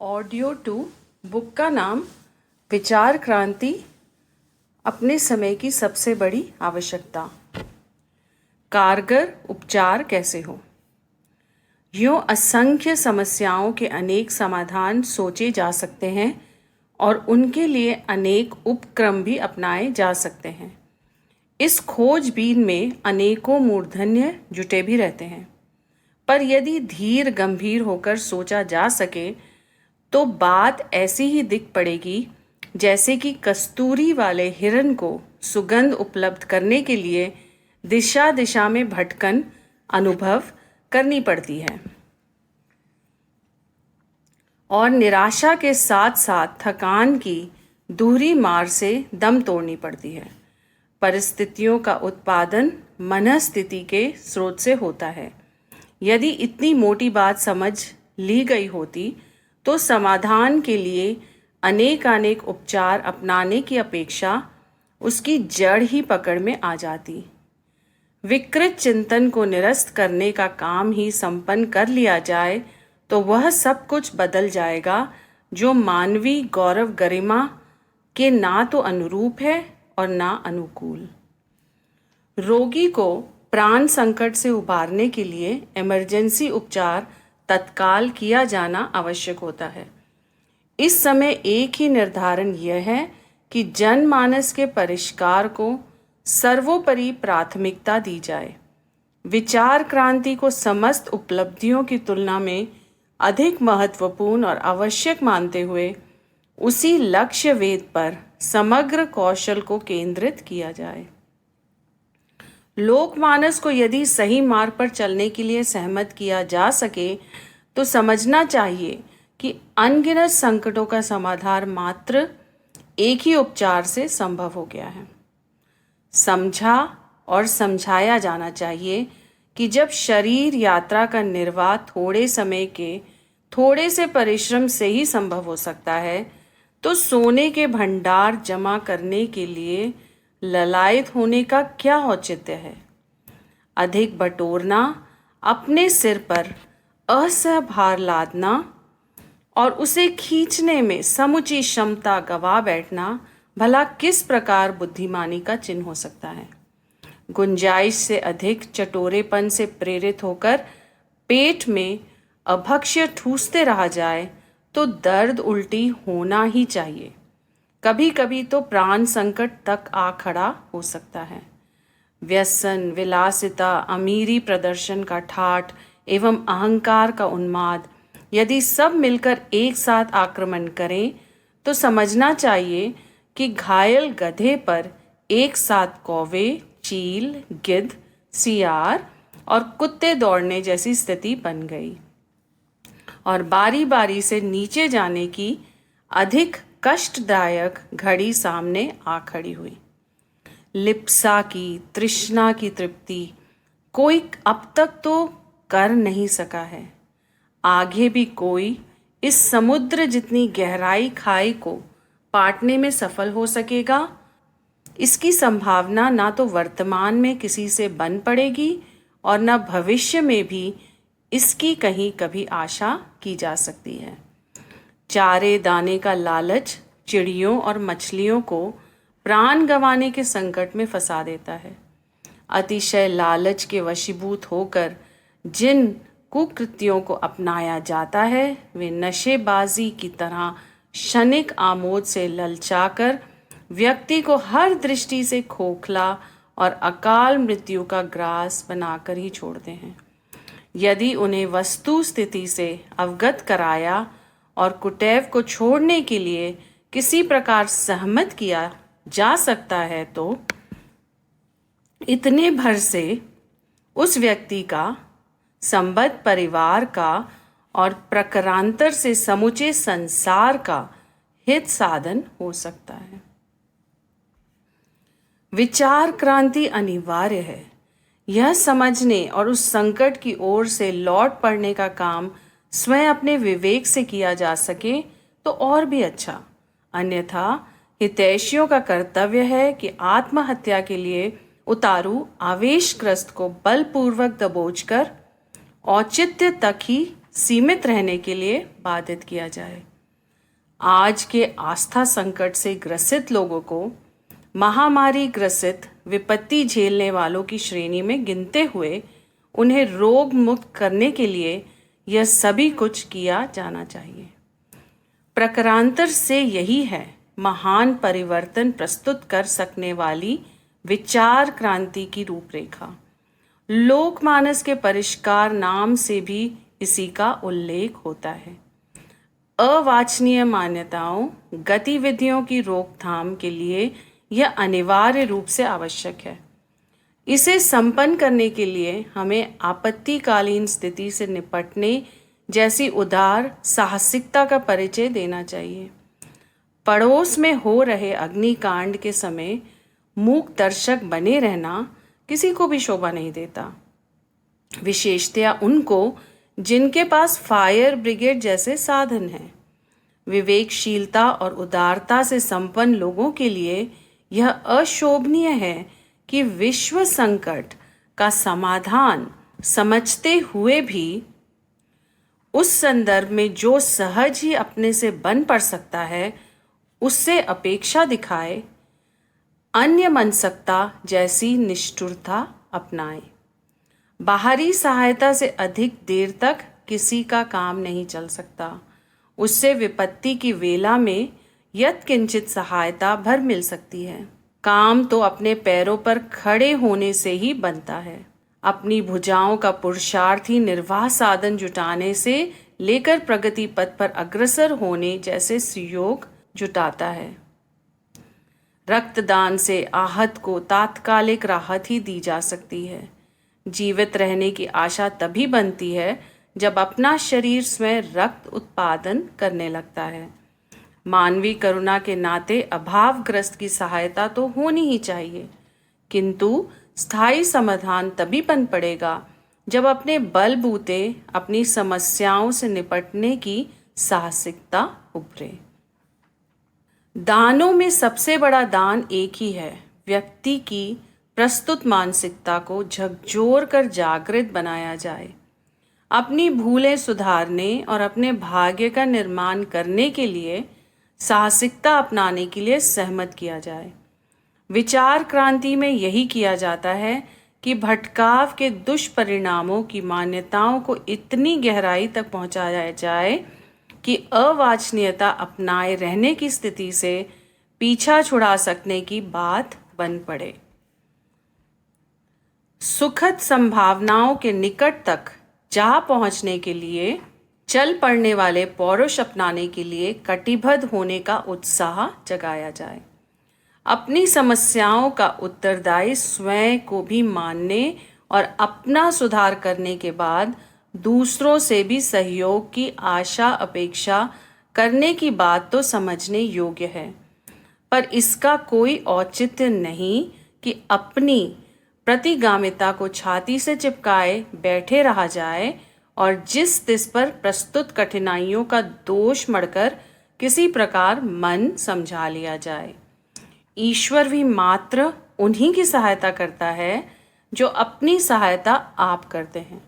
Audio 2 book का नाम विचार क्रांति, अपने समय की सबसे बड़ी आवश्यकता। कारगर उपचार कैसे हो। यूँ असंख्य समस्याओं के अनेक समाधान सोचे जा सकते हैं और उनके लिए अनेक उपक्रम भी अपनाए जा सकते हैं। इस खोजबीन में अनेकों मूर्धन्य जुटे भी रहते हैं, पर यदि धीर गंभीर होकर सोचा जा सके तो बात ऐसी ही दिख पड़ेगी जैसे कि कस्तूरी वाले हिरन को सुगंध उपलब्ध करने के लिए दिशा दिशा में भटकन अनुभव करनी पड़ती है और निराशा के साथ साथ थकान की दूहरी मार से दम तोड़नी पड़ती है। परिस्थितियों का उत्पादन मनस्थिति के स्रोत से होता है। यदि इतनी मोटी बात समझ ली गई होती तो समाधान के लिए अनेक उपचार अपनाने की अपेक्षा उसकी जड़ ही पकड़ में आ जाती। विकृत चिंतन को निरस्त करने का काम ही संपन्न कर लिया जाए तो वह सब कुछ बदल जाएगा जो मानवीय गौरव गरिमा के ना तो अनुरूप है और ना अनुकूल। रोगी को प्राण संकट से उबारने के लिए इमरजेंसी उपचार तत्काल किया जाना आवश्यक होता है। इस समय एक ही निर्धारण यह है कि जनमानस के परिष्कार को सर्वोपरि प्राथमिकता दी जाए। विचार क्रांति को समस्त उपलब्धियों की तुलना में अधिक महत्वपूर्ण और आवश्यक मानते हुए उसी लक्ष्य वेद पर समग्र कौशल को केंद्रित किया जाए। लोकमानस को यदि सही मार्ग पर चलने के लिए सहमत किया जा सके तो समझना चाहिए कि अनगिनत संकटों का समाधान मात्र एक ही उपचार से संभव हो गया है। समझा और समझाया जाना चाहिए कि जब शरीर यात्रा का निर्वाह थोड़े समय के थोड़े से परिश्रम से ही संभव हो सकता है तो सोने के भंडार जमा करने के लिए ललायत होने का क्या औचित्य है। अधिक बटोरना, अपने सिर पर असह भार लादना और उसे खींचने में समुची क्षमता गवा बैठना भला किस प्रकार बुद्धिमानी का चिन्ह हो सकता है। गुंजाइश से अधिक चटोरेपन से प्रेरित होकर पेट में अभक्ष्य ठूसते रहा जाए तो दर्द उल्टी होना ही चाहिए। कभी कभी तो प्राण संकट तक आ खड़ा हो सकता है। व्यसन, विलासिता, अमीरी प्रदर्शन का ठाठ एवं अहंकार का उन्माद यदि सब मिलकर एक साथ आक्रमण करें तो समझना चाहिए कि घायल गधे पर एक साथ कौवे, चील, गिद्ध, सियार और कुत्ते दौड़ने जैसी स्थिति बन गई और बारी बारी से नीचे जाने की अधिक कष्टदायक घड़ी सामने आ खड़ी हुई। लिप्सा की, तृष्णा की तृप्ति कोई अब तक तो कर नहीं सका है। आगे भी कोई इस समुद्र जितनी गहराई खाई को पाटने में सफल हो सकेगा, इसकी संभावना ना तो वर्तमान में किसी से बन पड़ेगी और न भविष्य में भी इसकी कहीं कभी आशा की जा सकती है। चारे दाने का लालच चिड़ियों और मछलियों को प्राण गंवाने के संकट में फंसा देता है। अतिशय लालच के वशीभूत होकर जिन कुकृत्यों को अपनाया जाता है वे नशेबाजी की तरह क्षणिक आमोद से ललचाकर व्यक्ति को हर दृष्टि से खोखला और अकाल मृत्यु का ग्रास बनाकर ही छोड़ते हैं। यदि उन्हें वस्तु स्थिति से अवगत कराया और कुटैव को छोड़ने के लिए किसी प्रकार सहमत किया जा सकता है तो इतने भर से उस व्यक्ति का, संबद्ध परिवार का और प्रकारांतर से समूचे संसार का हित साधन हो सकता है। विचार क्रांति अनिवार्य है। यह समझने और उस संकट की ओर से लौट पड़ने का काम स्वयं अपने विवेक से किया जा सके तो और भी अच्छा। अन्यथा हितैषियों का कर्तव्य है कि आत्महत्या के लिए उतारू आवेशग्रस्त को बलपूर्वक दबोचकर औचित्य तक ही सीमित रहने के लिए बाधित किया जाए। आज के आस्था संकट से ग्रसित लोगों को महामारी ग्रसित विपत्ति झेलने वालों की श्रेणी में गिनते हुए उन्हें रोग मुक्त करने के लिए यह सभी कुछ किया जाना चाहिए। प्रकारांतर से यही है महान परिवर्तन प्रस्तुत कर सकने वाली विचार क्रांति की रूपरेखा। लोकमानस के परिष्कार नाम से भी इसी का उल्लेख होता है। अवांछनीय मान्यताओं गतिविधियों की रोकथाम के लिए यह अनिवार्य रूप से आवश्यक है। इसे संपन्न करने के लिए हमें आपत्तिकालीन स्थिति से निपटने जैसी उदार साहसिकता का परिचय देना चाहिए। पड़ोस में हो रहे अग्निकांड के समय मूक दर्शक बने रहना किसी को भी शोभा नहीं देता, विशेषतया उनको जिनके पास फायर ब्रिगेड जैसे साधन हैं। विवेकशीलता और उदारता से संपन्न लोगों के लिए यह अशोभनीय है कि विश्व संकट का समाधान समझते हुए भी उस संदर्भ में जो सहज ही अपने से बन पड़ सकता है उससे अपेक्षा दिखाए, अन्य मनसकता जैसी निष्ठुरता अपनाए। बाहरी सहायता से अधिक देर तक किसी का काम नहीं चल सकता। उससे विपत्ति की वेला में यत्किंचित सहायता भर मिल सकती है। काम तो अपने पैरों पर खड़े होने से ही बनता है। अपनी भुजाओं का पुरुषार्थी निर्वाह साधन जुटाने से लेकर प्रगति पथ पर अग्रसर होने जैसे सुयोग जुटाता है। रक्तदान से आहत को तात्कालिक राहत ही दी जा सकती है। जीवित रहने की आशा तभी बनती है जब अपना शरीर स्वयं रक्त उत्पादन करने लगता है। मानवीय करुणा के नाते अभावग्रस्त की सहायता तो होनी ही चाहिए, किंतु स्थायी समाधान तभी बन पड़ेगा जब अपने बलबूते अपनी समस्याओं से निपटने की साहसिकता उभरे। दानों में सबसे बड़ा दान एक ही है, व्यक्ति की प्रस्तुत मानसिकता को झकझोर कर जागृत बनाया जाए। अपनी भूलें सुधारने और अपने भाग्य का निर्माण करने के लिए साहसिकता अपनाने के लिए सहमत किया जाए। विचार क्रांति में यही किया जाता है कि भटकाव के दुष्परिणामों की मान्यताओं को इतनी गहराई तक पहुंचाया जाए कि अवांछनीयता अपनाए रहने की स्थिति से पीछा छुड़ा सकने की बात बन पड़े। सुखद संभावनाओं के निकट तक जा पहुंचने के लिए चल पड़ने वाले पौरुष अपनाने के लिए कटिबद्ध होने का उत्साह जगाया जाए। अपनी समस्याओं का उत्तरदायी स्वयं को भी मानने और अपना सुधार करने के बाद दूसरों से भी सहयोग की आशा अपेक्षा करने की बात तो समझने योग्य है, पर इसका कोई औचित्य नहीं कि अपनी प्रतिगामिता को छाती से चिपकाए बैठे रहा जाए और जिस तिस पर प्रस्तुत कठिनाइयों का दोष मढ़कर किसी प्रकार मन समझा लिया जाए। ईश्वर भी मात्र उन्हीं की सहायता करता है जो अपनी सहायता आप करते हैं।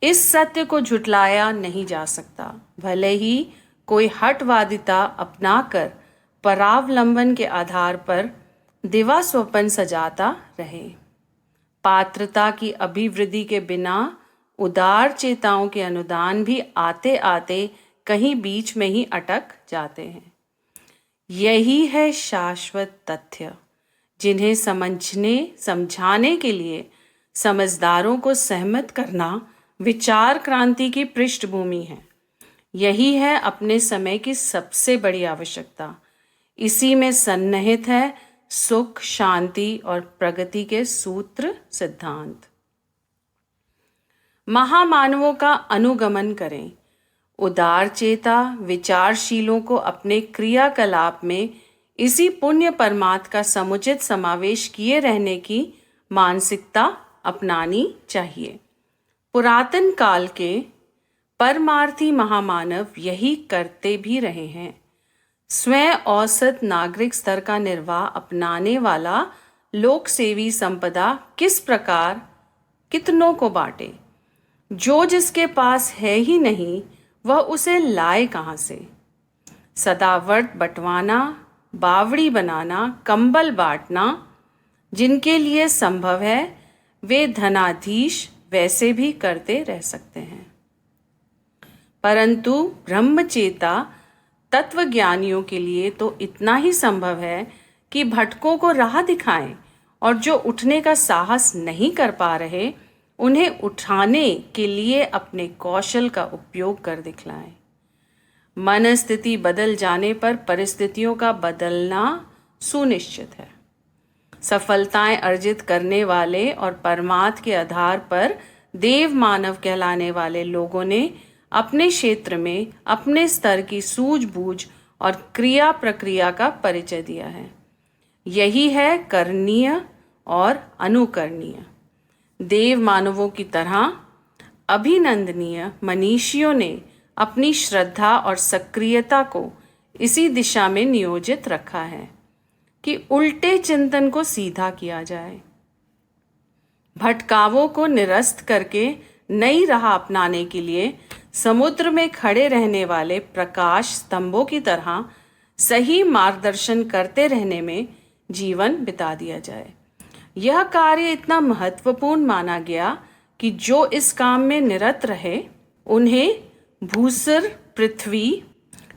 इस सत्य को झुटलाया नहीं जा सकता, भले ही कोई हठवादिता अपनाकर परावलंबन के आधार पर दिवा स्वप्न सजाता रहे। पात्रता की अभिवृद्धि के बिना उदार चेताओं के अनुदान भी आते आते कहीं बीच में ही अटक जाते हैं। यही है शाश्वत तथ्य जिन्हें समझाने के लिए समझदारों को सहमत करना विचार क्रांति की पृष्ठभूमि है। यही है अपने समय की सबसे बड़ी आवश्यकता। इसी में सन्निहित है सुख, शांति और प्रगति के सूत्र सिद्धांत। महामानवों का अनुगमन करें। उदार चेता विचारशीलों को अपने क्रियाकलाप में इसी पुण्य परमात्मा का समुचित समावेश किए रहने की मानसिकता अपनानी चाहिए। पुरातन काल के परमार्थी महामानव यही करते भी रहे हैं। स्वयं औसत नागरिक स्तर का निर्वाह अपनाने वाला लोक सेवी संपदा किस प्रकार कितनों को बांटे। जो जिसके पास है ही नहीं वह उसे लाए कहाँ से। सदावर्त बंटवाना, बावड़ी बनाना, कंबल बांटना जिनके लिए संभव है वे धनाधीश वैसे भी करते रह सकते हैं, परंतु ब्रह्मचेता तत्वज्ञानियों के लिए तो इतना ही संभव है कि भटकों को राह दिखाएं और जो उठने का साहस नहीं कर पा रहे उन्हें उठाने के लिए अपने कौशल का उपयोग कर दिखलाएं। मन स्थिति बदल जाने पर परिस्थितियों का बदलना सुनिश्चित है। सफलताएं अर्जित करने वाले और परमार्थ के आधार पर देव मानव कहलाने वाले लोगों ने अपने क्षेत्र में अपने स्तर की सूझबूझ और क्रिया प्रक्रिया का परिचय दिया है। यही है करणीय और अनुकरणीय। देव मानवों की तरह अभिनंदनीय मनीषियों ने अपनी श्रद्धा और सक्रियता को इसी दिशा में नियोजित रखा है कि उल्टे चिंतन को सीधा किया जाए, भटकावों को निरस्त करके नई राह अपनाने के लिए समुद्र में खड़े रहने वाले प्रकाश स्तंभों की तरह सही मार्गदर्शन करते रहने में जीवन बिता दिया जाए। यह कार्य इतना महत्वपूर्ण माना गया कि जो इस काम में निरत रहे उन्हें भूसर पृथ्वी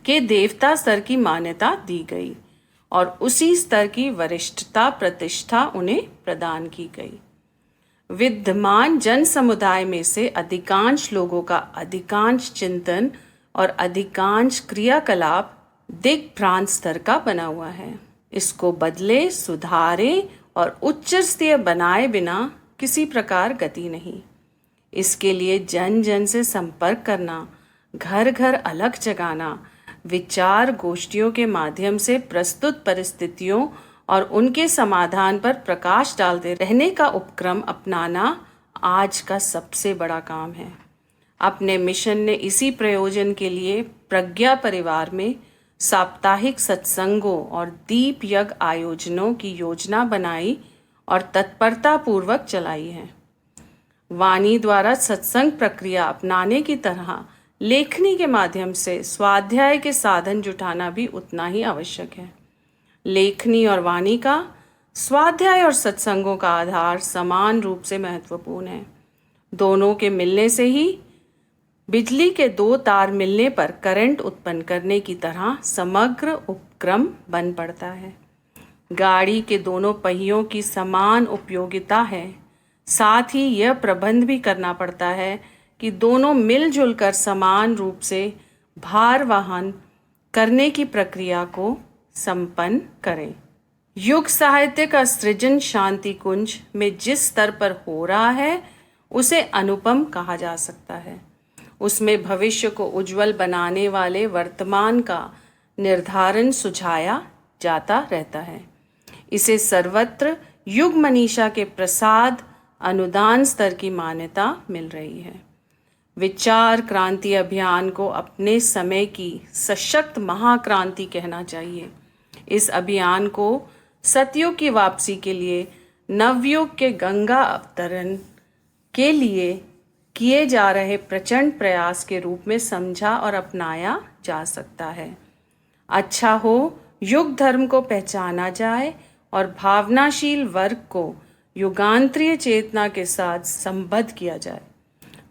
के देवता स्तर की मान्यता दी गई और उसी स्तर की वरिष्ठता प्रतिष्ठा उन्हें प्रदान की गई। विद्यमान जन समुदाय में से अधिकांश लोगों का अधिकांश चिंतन और अधिकांश क्रियाकलाप दिग्भ्रांत स्तर का बना हुआ है। इसको बदले, सुधारे और उच्च स्तरीय बनाए बिना किसी प्रकार गति नहीं। इसके लिए जन जन से संपर्क करना, घर घर अलग जगाना, विचार गोष्ठियों के माध्यम से प्रस्तुत परिस्थितियों और उनके समाधान पर प्रकाश डालते रहने का उपक्रम अपनाना आज का सबसे बड़ा काम है। अपने मिशन ने इसी प्रयोजन के लिए प्रज्ञा परिवार में साप्ताहिक सत्संगों और दीप यज्ञ आयोजनों की योजना बनाई और तत्परता पूर्वक चलाई है। वाणी द्वारा सत्संग प्रक्रिया अपनाने की तरह लेखनी के माध्यम से स्वाध्याय के साधन जुटाना भी उतना ही आवश्यक है। लेखनी और वाणी का, स्वाध्याय और सत्संगों का आधार समान रूप से महत्वपूर्ण है। दोनों के मिलने से ही बिजली के दो तार मिलने पर करंट उत्पन्न करने की तरह समग्र उपक्रम बन पड़ता है। गाड़ी के दोनों पहियों की समान उपयोगिता है। साथ ही यह प्रबंध भी करना पड़ता है कि दोनों मिलजुल कर समान रूप से भार वहन करने की प्रक्रिया को संपन्न करें। युग साहित्य का सृजन शांति कुंज में जिस स्तर पर हो रहा है उसे अनुपम कहा जा सकता है। उसमें भविष्य को उज्जवल बनाने वाले वर्तमान का निर्धारण सुझाया जाता रहता है। इसे सर्वत्र युग मनीषा के प्रसाद अनुदान स्तर की मान्यता मिल रही है। विचार क्रांति अभियान को अपने समय की सशक्त महाक्रांति कहना चाहिए। इस अभियान को सतयुग की वापसी के लिए, नवयुग के गंगा अवतरण के लिए किए जा रहे प्रचंड प्रयास के रूप में समझा और अपनाया जा सकता है। अच्छा हो युग धर्म को पहचाना जाए और भावनाशील वर्ग को युगांतरीय चेतना के साथ संबद्ध किया जाए।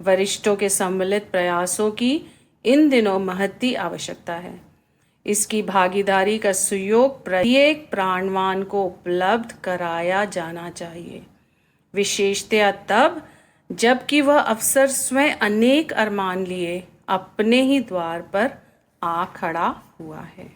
वरिष्ठों के सम्मिलित प्रयासों की इन दिनों महती आवश्यकता है। इसकी भागीदारी का सुयोग प्रत्येक प्राणवान को उपलब्ध कराया जाना चाहिए, विशेषतया तब जबकि वह अवसर स्वयं अनेक अरमान लिए अपने ही द्वार पर आ खड़ा हुआ है।